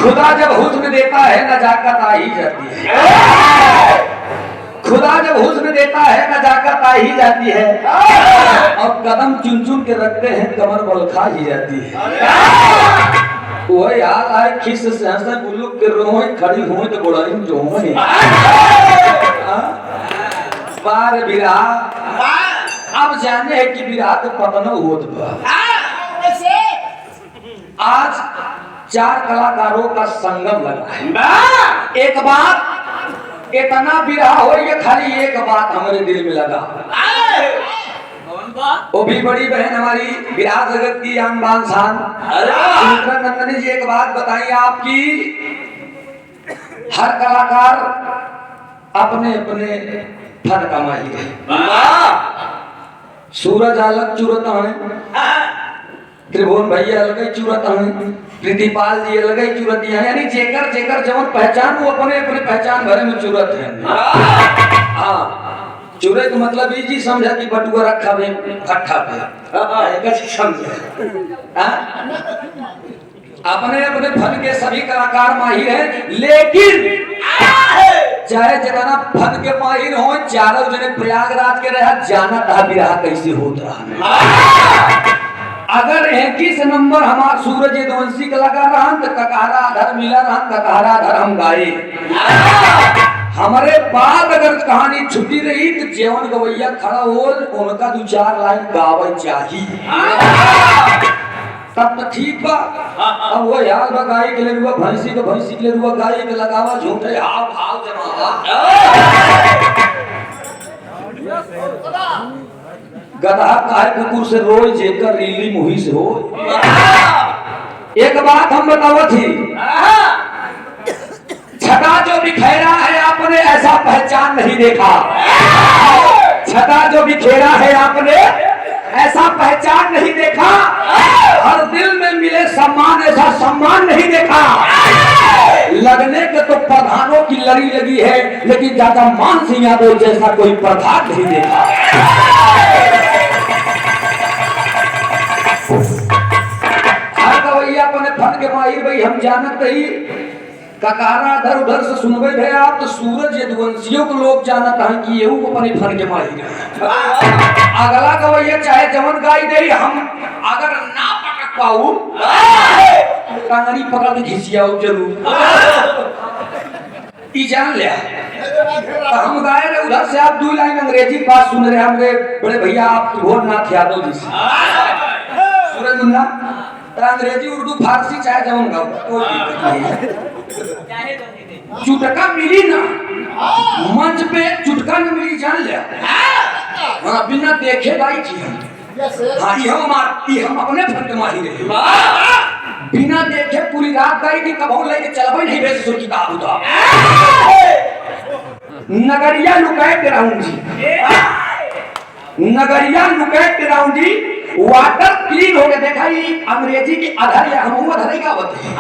खुदा जब हुस्न देता है नजाकत आ ही जाती है। खुदा जब हुस्न देता है नजाकत आ ही जाती है। और कदम चुन चुन के रखते हैं कमर बल खा ही जाती है। वो याद आए खिस से हंसे गुल्लू के रोए खड़ी हुए तो गोड़ाई में जो हुए बार बिरा अब जाने है कि बिरा तो पतन होत बा। आज 4 कलाकारों का संगम लगा है। एक बात इतना बिरहा हो ये खाली एक बात हमारे दिल में लगा। वो भी बड़ी बहन हमारी बिरहा जगत की आन बान शान नंदनी जी एक बात बताइए आपकी हर कलाकार अपने अपने फन कमाई है। सूरज अलग चूरत है त्रिभुवन भैया अलग चूरत है प्रीतिपाल जी अलग चूरत है यानी जेकर जेकर जवन पहचान वो अपने अपने पहचान भरे में चूरत है। हाँ चूरे का मतलब ये जी समझा कि बटुआ रखा में फट्ठा पे समझे अपने अपने फन के सभी कलाकार माहिर हैं लेकिन चाहे जितना फन के माहिर हो चारों जने प्रयागराज के रहा जाना था बिरहा कैसे होता रहा। अगर 21 नंबर हमार सूरज यदुवंशी कलाकार रहा तो ककारा धर मिला रहा ककारा धर हम गाए। हमारे बाद अगर कहानी छुट्टी रही तो जेवन गवैया खड़ा हो उनका 2-4 लाइन गावे चाहिए तब तो ठीक बा। अब वो यार गाय के लिए रुआ भैंसी के लिए रुआ गाय के लगावा झूठे हाव हाव गधा काहे कुकुर से रोई जेकर रीली मुही से हो। एक बात हम बताओ थी छटा जो बिखेरा है आपने ऐसा पहचान नहीं देखा। छटा जो बिखेरा है आपने ऐसा पहचान नहीं देखा। हर दिल में मिले सम्मान ऐसा सम्मान नहीं देखा। लगने के तो प्रधानों की लड़ी लगी है लेकिन ज्यादा मान सिंह यादव जैसा कोई प्रधान नहीं देखा। हर गवैया अपने फन के माहिर भाई हम जानत ही ककारा इधर उधर से सुनबे भे आप तो सूरज यदुवंशियों को लोग जानत हैं कि येहू अपने फन के माहिर है। अगला गवैया चाहे जवन गाई दे हम अगर ना पटक पाऊ कांगड़ी पकड़ के घिसियाऊ जरूर ई जान लिया। तो हम गाए रहे उधर से आप 2 लाइन अंग्रेजी बात सुन रहे हमरे बड़े भैया आप त्रिभुवननाथ यादव जी से सूरज मुन्ना तो अंग्रेजी उर्दू फारसी चाहे जवन गाओ कोई दिक्कत नहीं। चुटका मिली ना मंच पे चुटका न मिली जान लिया। हाँ बिना देखे गाई थी हम। हाँ ये हम अपने फन के माहिर रहे बिना देखे पूरी रात गाई थी कब लेके चलबे नहीं बेस सो किताब उदा नगरिया लुकैट राउंड जी नगरिया लुकैट राउंड जी वाटर क्लीन हो गया देखा ये अंग्रेजी की अधर या हम अधर का होते हैं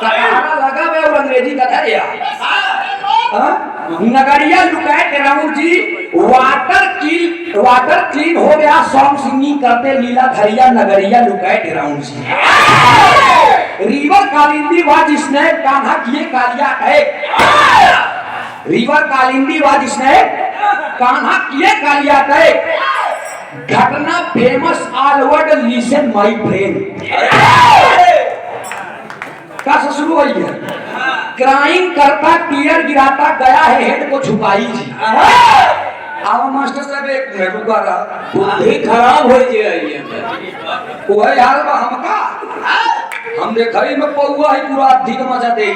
कहाना लगा वे और अंग्रेजी का अधर या नगरिया लुकैट राउंड जी वाटर क्लीन हो गया सॉन्ग सिंगिंग करते लीला धरिया नगरिया लुकैट राउंड जी रिवर कालिंदी वा जिसने कान्हा किए कालिया कहे रिवर कालिंदी वा जिसने कान्हा किए कालिया कहे घटना famous all world listen my friend का शुरू हुई है क्राइम करता टीयर गिराता गया है हेड को छुपाई जी। आओ मास्टर साहब एक मिनट रुका रहा बुद्धि खराब हो जाए वो यार हमका हम देखई में पौआ है पूरा अधिक मजा दे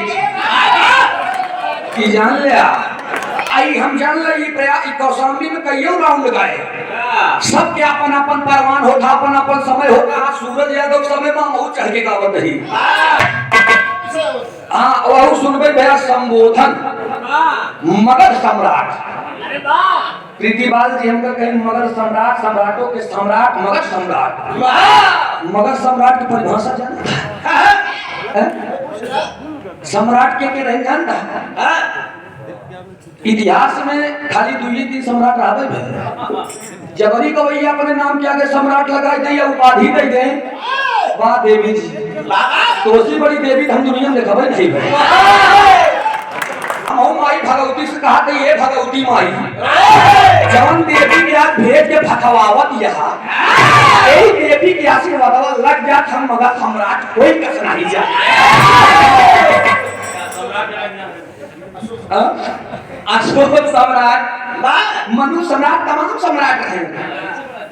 की जान लिया आई हम जान ले ये प्रयास कौशाम्बी में कईयों राउंड लगाए सब के अपन अपन परवान होता अपन अपन समय होता सूरज यादव समय में बहुत चढ़ के गावत रही। हाँ वो सुनबे भैया संबोधन मगध सम्राट प्रीतिपाल जी हमका कहीं मगध सम्राट सम्राटों के सम्राट मगध सम्राट की परिभाषा जानता सम्राट के रह जानता इतिहास में खाली 2-3 सम्राट रहा जबरी गवैया अपने नाम के आगे सम्राट लगाई दे या उपाधि दे बा देवी जी तो उसी बड़ी देवी हम दुनिया में देखा नहीं भाई। हम माई भगवती से कहा कि ये भगवती माई जवन देवी के आज भेज के भगवावत यहाँ यही देवी के आशीर्वाद लग जात हम मगध सम्राट कोई कस नहीं जा। अशोक सम्राट मनु सम्राट तमाम सम्राट हैं।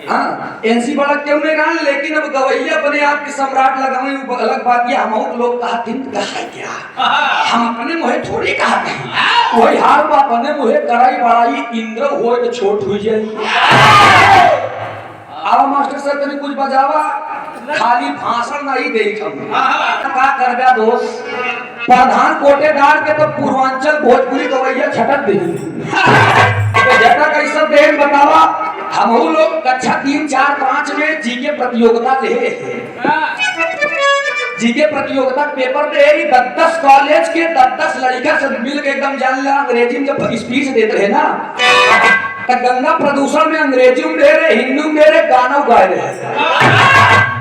हाँ एनसी बड़ा क्यों नहीं रहा, लेकिन अब गवैया अपने आप के सम्राट लगावे अलग बात। ये हम लोग कहा दिन कहा क्या हम अपने मुहे थोड़ी कहा वही हाल बा अपने मुहे कराई बड़ाई इंद्र हो तो छोट हुई जाए। अब मास्टर सर कभी कुछ बजावा खाली भाषण नहीं दे का करबा दोस्त प्रधान कोटेदार के तो पूर्वांचल भोजपुरी गवैया छटक दी तो जटा कैसा देन बतावा। हम लोग कक्षा 3, 4, 5 में जीके प्रतियोगिता ले जीके प्रतियोगिता पेपर दे 10 कॉलेज के 10 लड़का सब मिल के एकदम जान ला अंग्रेजी में जब स्पीच देते रहे ना तो गंगा प्रदूषण में अंग्रेजी में दे रहे, हिंदी में दे रहे, गाना गा रहे।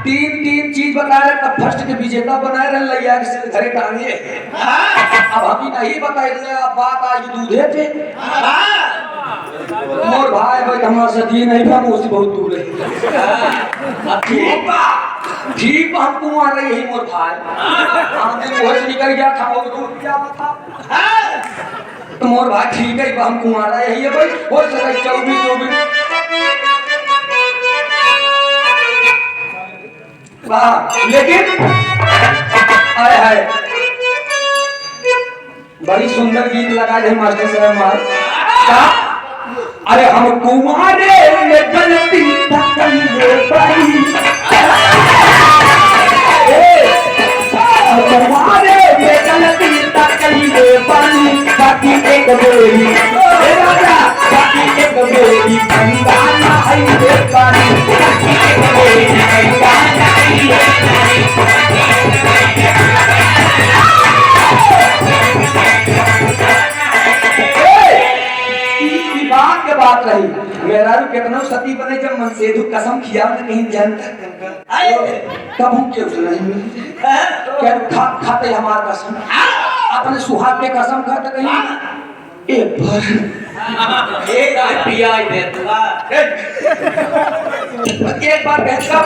3 चीज बता रहे तब फर्स्ट के विजेता बनाए रहे लैया के घरे टांगे। अब हम नहीं बताए अब बात आई दूधे पे मोर भाई भाई हमारा सदी नहीं था मुझसे बहुत दूर है। ठीक बा हम कुमार रही यही मोर भाई हम दिन वही से निकल गया था वो दूर क्या था तो मोर भाई ठीक है हम कुमार रही यही है भाई हो सके 24 वाह। लेकिन आए हाय बड़ी सुंदर गीत लगा दे मास्टर साहब हमारे। अरे हम कुमारे में गलती कुमारे में गलती पानी बाकी एक बेरी राजा बाकी एक बेरी कंगाना है पानी बाकी एक बेरी कंगाना बात रही मेरा कितना सती बने जब मन से कसम खिया कहीं जानता तब हम क्यों नहीं खाते हमारा कसम अपने सुहाग के कसम खाते कहीं एक बार कहता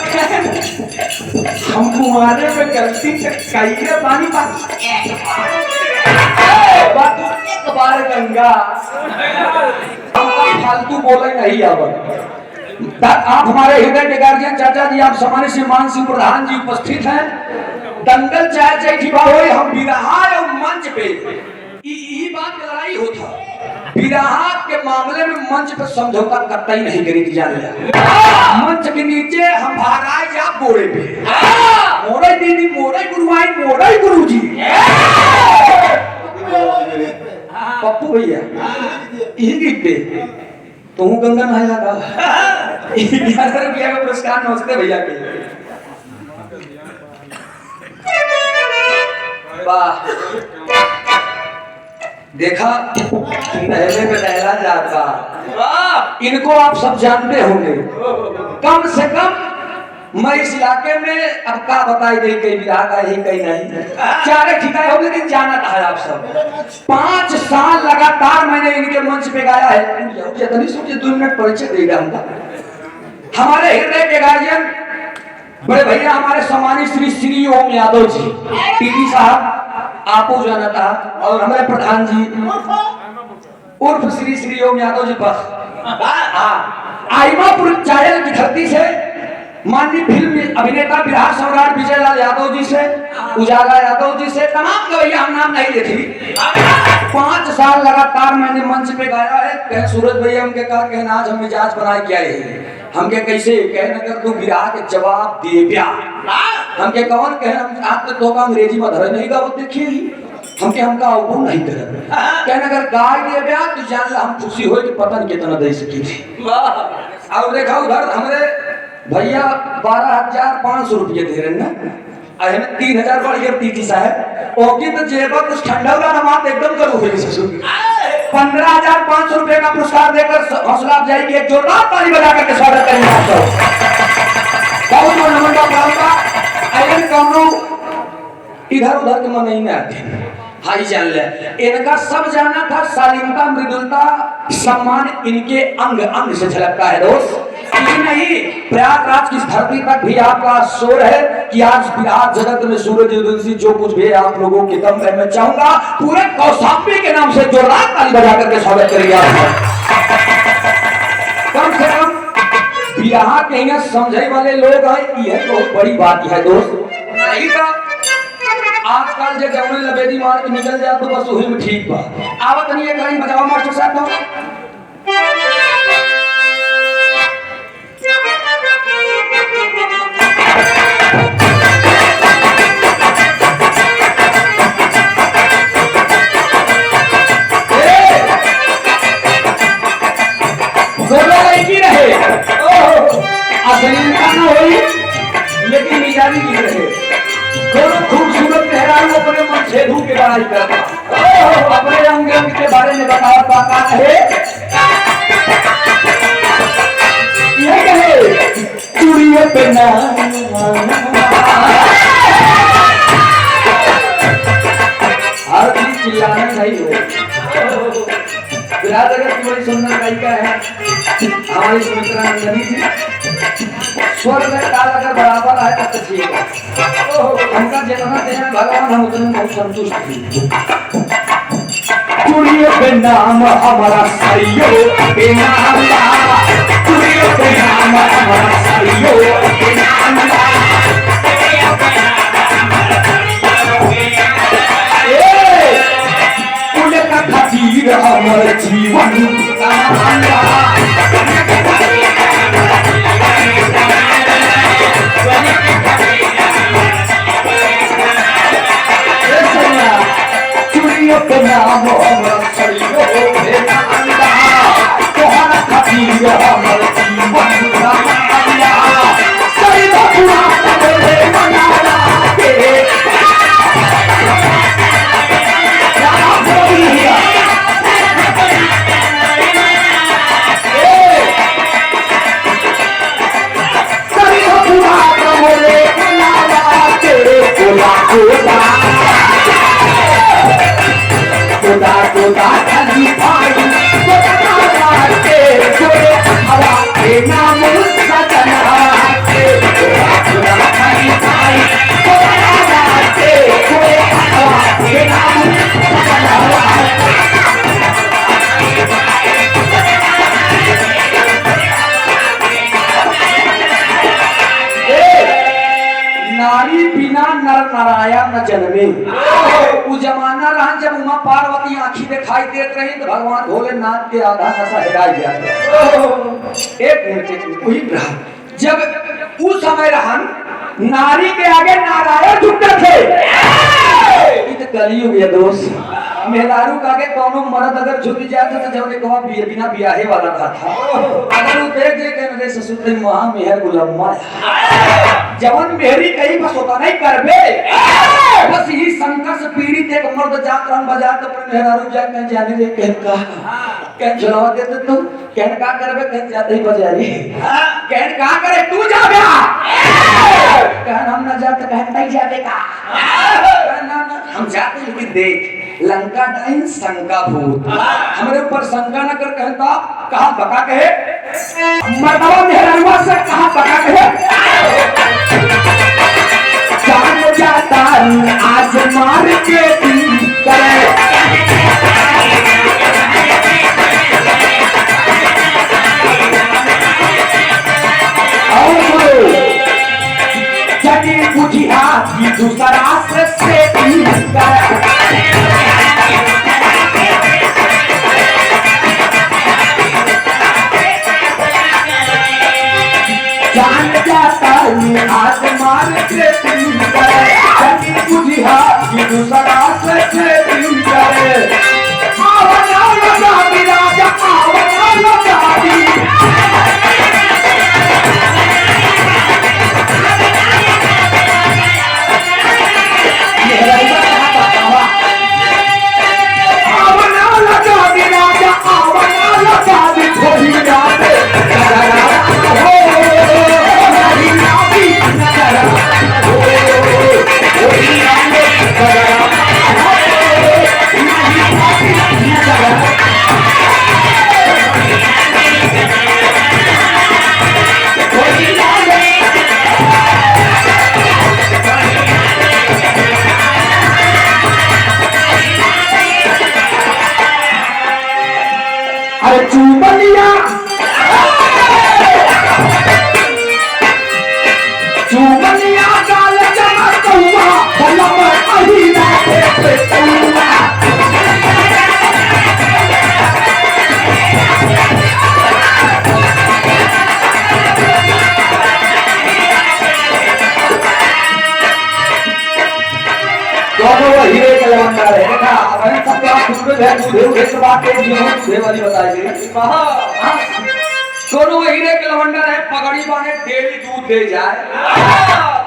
हम कुमारे में गलती से कई पानी एक बार गंगा फालतू बोले नहीं। अब आप हमारे हृदय के गार्जियन चाचा जी आप सम्मानित श्री मान सिंह प्रधान जी उपस्थित हैं। दंगल चाहे चाहे हम बिरहा और मंच पे ये बात की लड़ाई होता बिरहा के मामले में मंच पे समझौता करता ही नहीं करी जाने मंच के नीचे हम भागाए जा बोरे पे मोरे दीदी मोरे गुरुआई मोरे गुरुजी पप्पू भैया यही गीत पे तू गंगा नहाया था 11 रुपया का पुरस्कार नमस्ते भैया के वाह। देखा नहले में नहला जाता इनको आप सब जानते होंगे। कम से कम मैं इस इलाके में अब का बताई दे कई विराग है कहीं नहीं चारे ठिकाए हो लेकिन जाना था आप सब। 5 साल लगातार मैंने इनके मंच पे गाया है। जितनी सोचिए 2 मिनट परिचय देगा हमका। हमारे हृदय के गार्जियन बड़े भैया हमारे सम्मानित श्री ओम यादव जी टीडी साहब आपो जाना था और हमारे प्रधान जी उर्फ श्री ओम यादव जी बस आईमापुर चायल की धरती से माननीय फिल्म अभिनेता बिहार सम्राट विजय लाल यादव जी से उजाला यादव जी से तमाम गवैया हम नाम नहीं लेती। 5 साल लगातार मैंने मंच पे गाया है। कहे सूरज भैया हमके कहा कि आज हम मिजाज बनाए क्या है हमके कैसे कहे नगर तू बिहार के जवाब दे ब्या हमके कौन कहे हम आप तो अंग्रेजी में धरे नहीं गावत देखिए हमका अवगुण नहीं करे कहने अगर गाय दे ब्या तो जान ला हम खुशी हो कि पता नहीं कितना दे सकी थी। और देखा उधर हमरे भैया 12,500 रुपये दे रहे हैं ना 3,000 बढ़ गया टीटी साहब ओके तो जेबा कुछ ठंडा वाला नमाज एकदम करो हुई ससुर 15,500 रुपये का पुरस्कार देकर हौसला अफजाई की एक जोरदार ताली बजा करके स्वागत करेंगे आपको। बहुत बहुत नमन का इधर उधर के मन नहीं में आते। हाई जान ले, इनका सब जाना था, शालीनता मृदुलता सम्मान इनके अंग अंग से झलकता है दोस्त। ये नहीं, प्रयागराज की धरती तक भी आपका शोर है कि आज बिहार जगत में सूरज उदय जो कुछ भी है आप लोगों के दम है। मैं चाहूंगा पूरे कौशाम्बी के नाम से जोरदार ताली बजा करके स्वागत करिए आप। कम से कम यहाँ के यहाँ समझे वाले लोग हैं, यह बहुत बड़ी बात है दोस्त। नहीं तो आजकल जो जमुने लबेदी मार के निकल जाए तो बस वही में ठीक बा। आवत नहीं एक लाइन बजावा मास्टर साहब तो। अश्लीलता न होई लेकिन मिजाजी की रहे। दोनों खूबसूरत मेहरारू अपने मन से धू के बड़ाई करता, अपने अंग अंग के बारे में बताता का कहे, ये कहे चूड़ियों पे ना हर चीज चिल्लाना नहीं हो। बिरादर की बड़ी सुंदर गायिका है हमारी सुमित्रा नंदनी जी। स्वर में ताल अगर बराबर आए तो ठीक है। उनका जितना देना भगवान हम उतने बहुत संतुष्ट हैं। चूड़ियों पे नाम हमारा सरियो के नाम ला, चूड़ियों पे नाम हमारा सरियो के नाम ला, चूड़ियों पे नाम हमारा सरियो के नाम ला, उनका खातिर हमारा जीवन का नाम ला। चूड़ियों पे नाम हमारा सरियो के नाम ला, तोहरा खातिर हमारा जीवन का नाम ला, सरियो पुराना बोले मनाला के सरियो पुराना बोले मनाला के कोला कोला कोदा कोदा खाली भाई कोदा के कोरे हवा के नाम सजना के कोदा कोदा खाली भाई कोदा के कोरे हवा के नाम सजना। नारी बिना नर नारायण न जन्मे। वो जमाना रहा जब उमा पार्वती आंखी दिखाई देते रही तो भगवान भोलेनाथ के आधा नशा हिराई गया। एक मिनट वही रहा जब उस समय रहा नारी के आगे नारायण झुकते थे। कलयुग है दोस्त, मेहरारू का आगे कौनो मर्द अगर झुक जाए तो जब एक बार बिना ब्याहे वाला था अगर वो देख दे के मेरे ससुर दिन वहां मेहर गुलामा जवन मेहरी कहीं बस होता नहीं करबे। बस यही संकट से पीड़ित एक मर्द जात रंग बाजार तो अपने मेहरारू जा के जाने दे कह जलावा देते तो कहन का करबे कह जाते ही बाजारी कहन का करे तू जा बे कहन हम ना जाते कहन नहीं जाबे का ना हम जाते लेकिन देख लंका डाइन शंका भूत हमारे ऊपर शंका न कर कहता कहा बका कहे मर्दवा मेहरानुआ से कहा बका कहे जान जाता आज मार के करे जगी बुझिया की दूसरा से जान जाता आसमान से जगी बुझिया की दूसरा से करे आवना लगा राजा आवना लगा वो हीरे का लवंडा है देखा अपन सब क्या सूरज है दूधे उधे सब आके दूधे वाली बताइए हां कोनो हीरे के लवंडा है पगड़ी बांधे डेली दूध दे जाए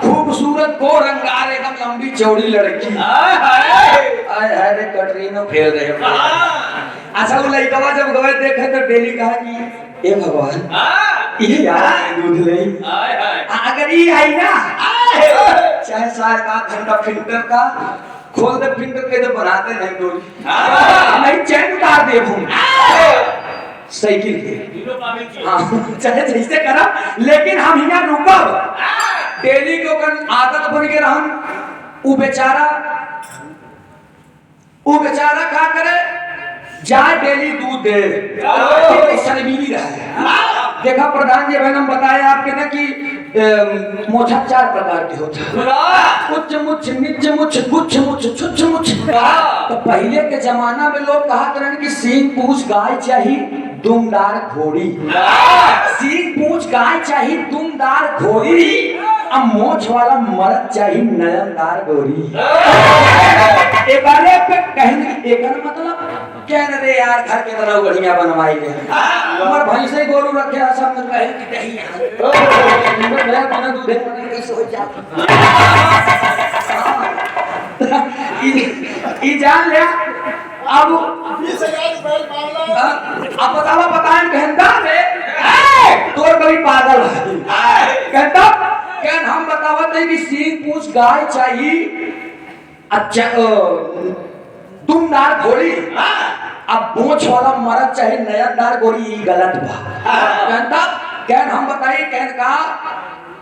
खूबसूरत को रंगार एकदम लंबी चौड़ी लड़की हाय हाय रे कटरीनो फेल रहे अच्छा वो लड़का जब गए देखे तो डेली कहा कि ए भगवान ये यार दूध ले अगर ये आई ना चाहे सार का घंटा फिल्टर का खोल दे फिल्टर के तो बनाते नहीं डोरी नहीं चैन उतार दे हम साइकिल के हाँ चाहे जैसे करा लेकिन हम यहाँ रुकब डेली के ओकर आदत बन के रहन वो बेचारा क्या करे जाए डेली दूध दे शर्मीली रहे देखा प्रधान जी बहन हम बताया आपके ना कि मोछा 4 प्रकार के होता है उच्च मुच्छ नीच मुच्छ गुच्छ मुच्छ छुच्छ मुच्छ तो पहले के जमाना में लोग कहा करन कि सींग पूंछ गाय चाहिए दुमदार घोड़ी सींग पूंछ गाय चाहिए दुमदार घोड़ी अब मोछ वाला मर्द चाहिए नयनदार गोरी एक बारे पे कहने एक मतलब कहने रे यार घर के तरह बढ़िया बनवाई ले हमर भैंसे गोरू रखे सब में कहे कि नहीं मैं बना दूधे बने कैसे हो जात ई जान ले अब बताएं कहता तोर कभी पागल है कहता कहन हम बतावत है कि सींग पूंछ गाय चाहिए अच्छा दुमदार घोड़ी अब पूंछ वाला मर्द चाहिए नयनदार गोरी गलत बा कहता कहन हम बताइए कहन का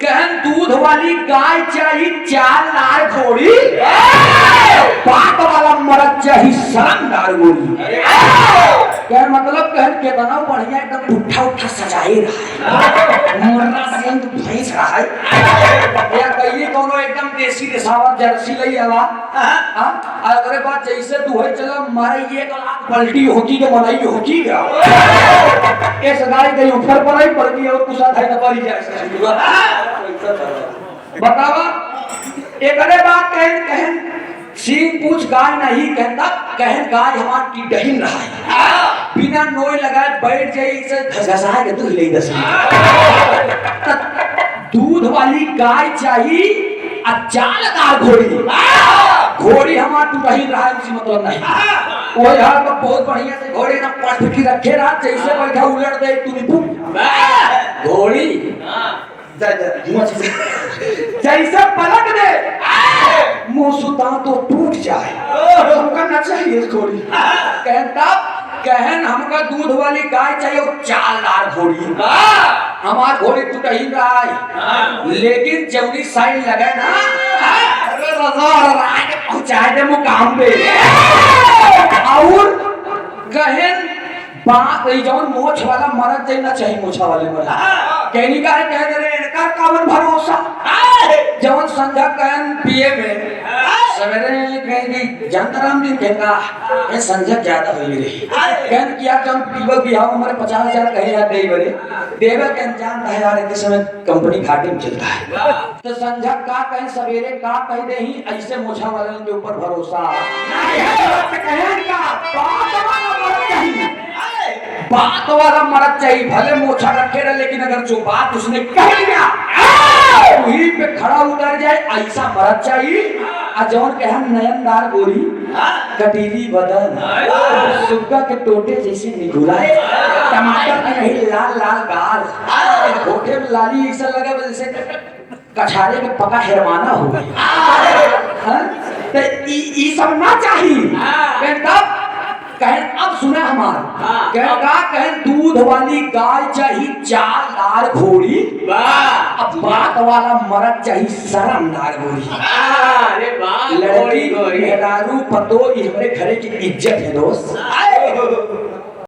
कहन दूध वाली गाय चाहिए 4 लार घोड़ी पाक वाला मर्द चाहिए शानदार गोरी क्या मतलब कहन कितना बढ़िया एकदम पुट्ठा उठा सजाए रहा है मुर्रा से तो भैंस रहा है या कहिए कोनो एकदम देसी देसावा जर्सी लई आवा हां अगरे बात जैसे दुहै चला मारे ये तो लाख पलटी होकी के बनाई होकी क्या ये सगाई गई ऊपर पर आई पड़ गई और कुछ था न पड़ी जाए बतावा एक अरे बात कहन सींग पूछ गाय नहीं कहता कहन गाय हमार की डहिन रहा है बिना नोई लगाए बैठ जाए से घसघसा के दूध ले 10 दूध वाली गाय चाहिए अचालदार घोड़ी हमार तू डहिन रहा है किसी मतलब नहीं वो यार तो बहुत बढ़िया से घोड़ी ना पटकी रखे रहा जैसे बैठा उलट दे तू घोड़ी जैसे पलट दे मुंह सुता तो टूट जाए हमका ना चाहिए घोड़ी कहता कहन हमका दूध वाली गाय चाहिए और 4 लार घोड़ी हमार घोड़ी टूट ही रहा है लेकिन जौनी साइड लगे ना अरे रजा राज पहुंचाए दे मुकाम पे और कहन बात रही जौन मोछ वाला मरद जाइना चाहिए मोछा वाले मरद कहनी का है कह दे रे इनका कावन भरोसा जौन संध्या कहन पिए में सवेरे कहेंगे जनतराम दिन कहना ये संध्या ज्यादा हो रही कहन किया जौन पीवा बिहाव हमारे 50,000 कहे यार दे बरे देवे के अनजान है यार इस समय कंपनी घाटे में चलता है तो संध्या का कहे सवेरे का कह दे ही ऐसे मोछा वाले के ऊपर भरोसा नहीं है कहन का बात वाला मर्द चाहिए भले मोछा रखे रहे लेकिन अगर जो बात उसने कह दिया वहीं पे खड़ा उतर जाए ऐसा मर्द चाहिए जौन के हम नयनदार गोरी कटीली बदन सुग्गा के टोटे जैसे निगुराए टमाटर की नहीं लाल लाल गाल होठे में लाली ऐसा लगा जैसे कछारे में पका हिरमाना हो तो ई सब ना चाहिए तब कहन अब सुना हमार कहका कहन दूध वाली गाय चाहिए 4 लार घोड़ी अब बात वाला मर्द चाहिए शर्मदार घोड़ी अरे वाह लड़की मेहरारू पतो ई हमरे घरे की इज्जत है दोस्त